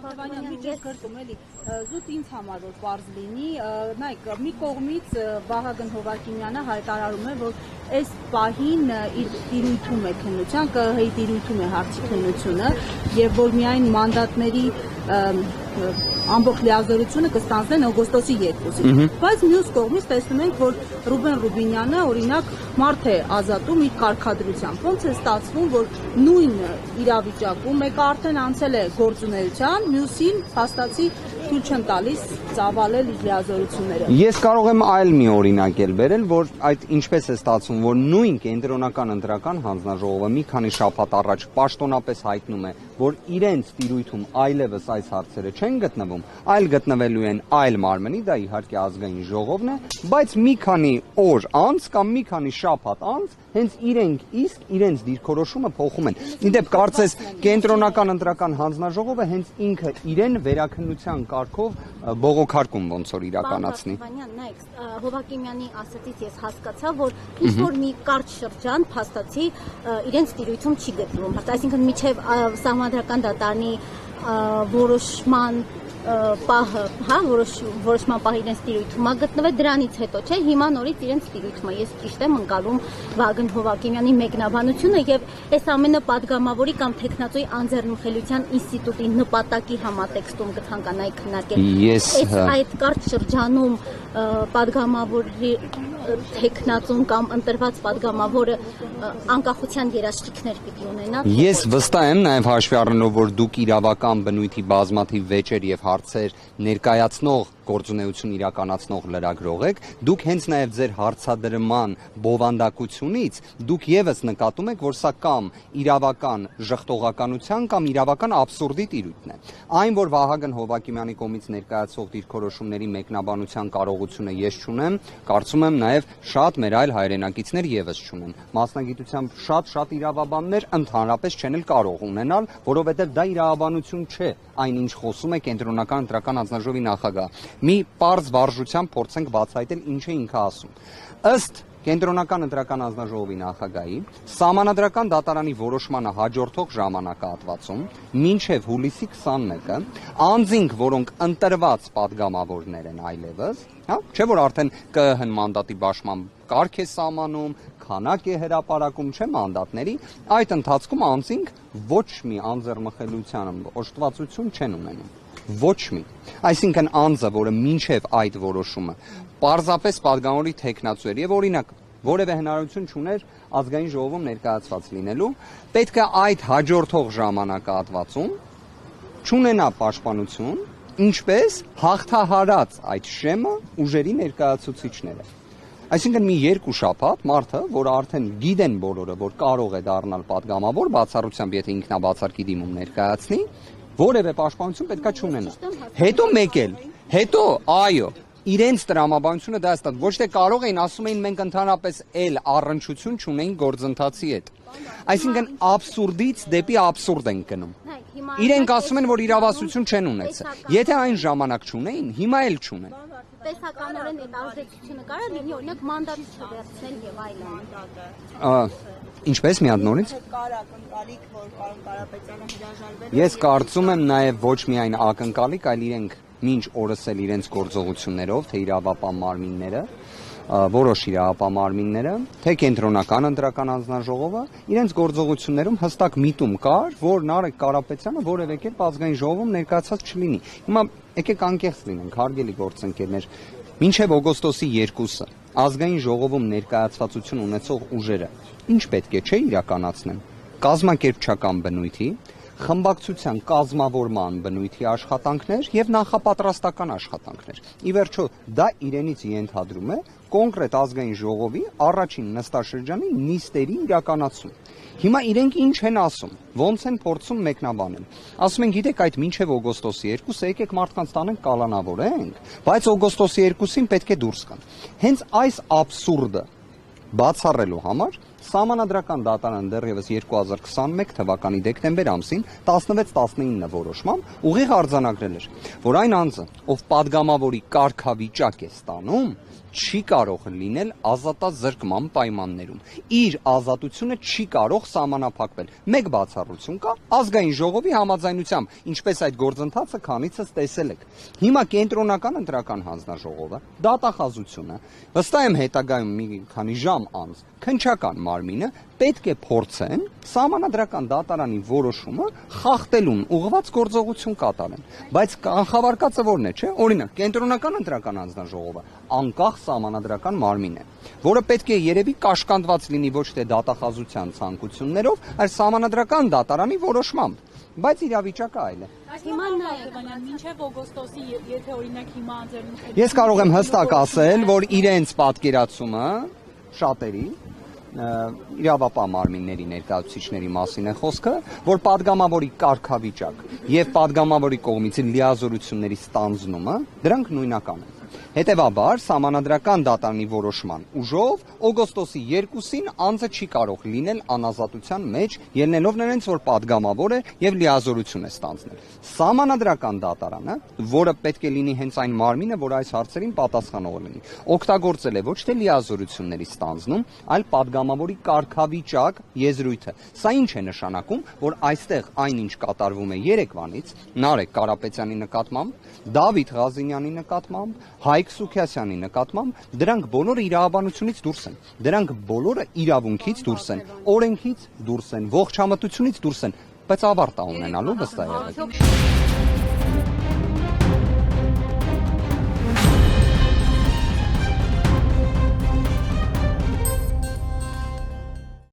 Վանյան, մի ճիշտ գրտում էլի, զուտ ինձ համար որ պարզ լինի, նայք, մի կողմից Վահագն Հովհակիմյանը հայտարարում է, որ այս պահին իր տիրույթում է քննության, ԿԸՀ-ի տիրույթում է հարցի քննությունը, եւ որ միայն մանդատների ամբողջ լիազորությունը կստանձնեն օգոստոսի 2-ին։ Բայց մյուս կողմից տեսնում ենք, որ Ռուբեն Ռուբինյանը օրինակ մարդ է ազատում իր կարգադրությամբ։ Ոնց է ստացվում, որ նույն իրավիճակում մեկը արդեն անցել է գործունեության, մյուսին փաստացի թույլ չեն տալիս ծավալել իր լիազորությունները։ Ես կարող եմ այլ մի օրինակ էլ բերել, որ այդ ինչպես է ստացվում, որ նույն կենտրոնական ընտրական հանձնաժողովը մի քանի շաբաթ առաջ պաշտոնապես հայտնում է, որ իրենց տիրույթում այլևս այս հարցերը չեն գտնվում, այլ գտնվելու են այլ մարմնի, դա իհարկե ազգային ժողովն է, բայց մի քանի օր անց կամ մի քանի շաբաթ անց հենց իրենք իսկ իրենց դիրքորոշումը փոխում են։ Իդեպ կարծես կենտրոնական ընտրական հանձնաժողովը հենց ինքը իրեն վերաքննության կարգով բողոքարկում ոնց որ իրականացնի։ Նայեք, Հովհակիմյանի ասացից ես հասկացա, որ ինչ որ մի կարճ շրջան փաստացի իրենց տիրույթում չի գտնվում։ Այսինքն միջև սահմանադրական դատարանի որոշման պահը, հա, որոշման պահը իրենց տիրույթում է գտնվել, դրանից հետո չէ, հիմա նորից իրենց տիրույթում է։ Ես ճիշտ եմ ընկալում Վահագն Հովհակիմյանի մեկնաբանությունը եւ այս ամենը падգամավորի կամ տեխնացուի անձեռնմխելիության ինստիտուտի նպատակի համատեքստում կցանկանայի քննարկել։ Այդ կարճ շրջանում падգամավորի տեխնացուն կամ ընտրված падգամավորը անկախության երաշխիքներ պիտի ունենա։ Ես վստահ եմ նաև հաշվի առնելով, որ դուք իրավական բնույթի բազմաթիվ վեճեր եւ հարցեր ներկայացնող գործունեություն իրականացնող լրագրող եք, դուք հենց նաև ձեր հարցադրման բովանդակությունից դուք եւս նկատում եք, որ սա կամ իրավական ժխտողականության կամ իրավական աբսուրդի տիրույթն է։ Այն, որ Վահագն Հովհակիմյանի կողմից ներկայացող դիրքորոշումների մեկնաբանության կարողությունը ես չունեմ, կարծում եմ նաև շատ մեր այլ հայրենակիցներ եւս չունեն։ Մասնագիտությամբ շատ իրավաբաններ ընդհանրապես չեն էլ կարող ունենալ, որովհետեւ դա իրավաբանություն չէ, այնինչ խոսում է կենտրոնական ընտրական հանձնաժողովի նախագահ։ Մի պարզ վարժությամբ փորձենք բացահայտել ինչ է ինքը ասում։ Ըստ կենտրոնական ընտրական հանձնաժողովի նախագահի սահմանադրական դատարանի որոշմանը հաջորդող ժամանակահատվածում մինչև հուլիսի 21-ը անձինք, որոնք ընտրված падգամավորներ են այլևս, հա, չէ որ արդեն ԿԸՀ-ն մանդատի բաշխման կարգ է սահմանում, քանակ է հրապարակում, չէ մանդատների, այդ ընթացքում անձինք ոչ մի անձեռնմխելիության օժտվածություն չեն ունենում։ Ոչ մի։ Այսինքն անձը, որը մինչև այդ որոշումը պարզապես падգամավորի տեխնացու էր եւ օրինակ որևէ հնարավորություն չուներ ազգային ժողովում ներկայացված լինելու, պետք է այդ հաջորդող ժամանակահատվածում չունենա պաշտպանություն, ինչպես հաղթահարած այդ շեմը ուժերի ներկայացուցիչները։ Այսինքն մի երկու շաբաթ մարդը, որ արդեն գիտեն բոլորը, որ կարող է դառնալ падգամավոր, բացառությամբ եթե ինքնաբացարկի դիմում ներկայացնի, որևէ պաշտպանություն պետքա չունենա։ Հետո մեկ էլ, հետո այո, իրենց տրամաբանությունը դա է ստացվում։ Ոչ թե կարող էին, ասում էին մենք ընդհանրապես էլ առնչություն չունենք գործընթացի հետ։ Այսինքն աբսուրդից դեպի աբսուրդ են գնում։ Իրենք ասում են, որ իրավասություն չեն ունեցել։ Եթե այն ժամանակ չունեին, հիմա էլ չունեն։ Տեսականորեն այդ ազդեցությունը կարող լինի, օրինակ մանդատ չվերցնել եւ այլն։ Ինչպես մի հատ նորից։ Ես կարծում եմ նաև ոչ միայն ակնկալիք, այլ իրենք մինչ օրս էլ իրենց գործողություններով, թե իրավապահ մարմինները, որոշ իրավապահ մարմինները, թե կենտրոնական ընտրական հանձնաժողովը, իրենց գործողություններում հստակ միտում կար, որ Նարեկ Կարապետյանը որևէ կերպ ազգային ժողովում ներկայացած չլինի։ Հիմա եկեք անկեղծ լինենք, հարգելի գործընկերներ, մինչև օգոստոսի 2-ը ազգային ժողովում ներկայացվածություն ունեցող ուժերը ինչ պետք է չէ իրականացնեն կազմակերպչական բնույթի, խմբակցության կազմավորման բնույթի աշխատանքներ եւ նախապատրաստական աշխատանքներ։ Ի վերջո դա իրենից ենթադրում է կոնկրետ ազգային ժողովի առաջին նստաշրջանի նիստերի իրականացում։ Հիմա իրենք ինչ են ասում, ոնց են փորձում մեկնաբանել։ Ասում են, գիտեք, այդ մինչև օգոստոսի 2-ը եկեք մարդկանց տանենք կալանավորենք, բայց օգոստոսի 2-ին պետք է դուրս գան։ Հենց այս աբսուրդը բացառելու համար Սահմանադրական դատարանը դեռևս 2021 թվականի դեկտեմբեր ամսին 16-19 որոշմամբ ուղիղ արձանագրել էր, որ այն անձը, ով падգամավորի կարգավիճակ է ստանում, չի կարող լինել ազատազրկման պայմաններում։ Իր ազատությունը չի կարող սահմանափակվել։ Մեկ բացառություն կա ազգային ժողովի համաձայնությամբ, ինչպես այդ գործընթացը քանիցս տեսել եք։ Հիմա կենտրոնական ընտրական հանձնաժողովը, դատախազությունը, վստահ եմ հետագայում մի քանի ժամ անց քննչական մարմինը պետք է փորձեն սահմանադրական դատարանի որոշումը խախտելուն ուղղված գործողություն կատարեն։ Բայց կանխավարկածը որն է, չէ՞։ Օրինակ, կենտրոնական ընտրական հանձնաժողովը անկախ սահմանադրական մարմին է, որը պետք է երևի կաշկանդված լինի ոչ թե դատախազության ցանկություններով, այլ սահմանադրական դատարանի որոշմամբ։ Բայց իրավիճակը այլ է։ Հիմա Հովհաննյան, մինչև օգոստոսի, եթե օրինակ հիմա անձեռնություն։ Ես կարող եմ հստակ ասել, որ իրենց պատկերացումը շատերի իրավապահ մարմինների ներկայացուցիչների մասին է խոսքը, որ падգամավորի կարգավիճակ եւ падգամավորի կողմից լիազորությունների ստանձնումը դրանք նույնական են։ Հետևաբար, սահմանադրական դատարանի որոշման ուժով օգոստոսի 2-ին անձը չի կարող լինել անազատության մեջ, ելնելով նրանց, որ падգամավոր է եւ լիազորություն է ստանձնել։ Սահմանադրական դատարանը, որը պետք է լինի հենց այն մարմինը, որ այս հարցերին պատասխանող լինի, օգտագործել է ոչ թե լիազորությունների ստանձնում, այլ падգամավորի կարգավիճակ եզրույթը։ Սա ինչ է նշանակում, որ այստեղ այնինչ կատարվում է Երևանից Նարեկ Կարապետյանի նկատմամբ, Դավիթ Ղազինյանի նկատմամբ, Հայկ Սուքիասյանի նկատմամբ, դրանք բոլորը իրավաբանությունից դուրս են։ Դրանք բոլորը իրավունքից դուրս են, օրենքից դուրս են, ողջ համատությունից դուրս են, բայց ավարտ ունենալու վստահ եղեք։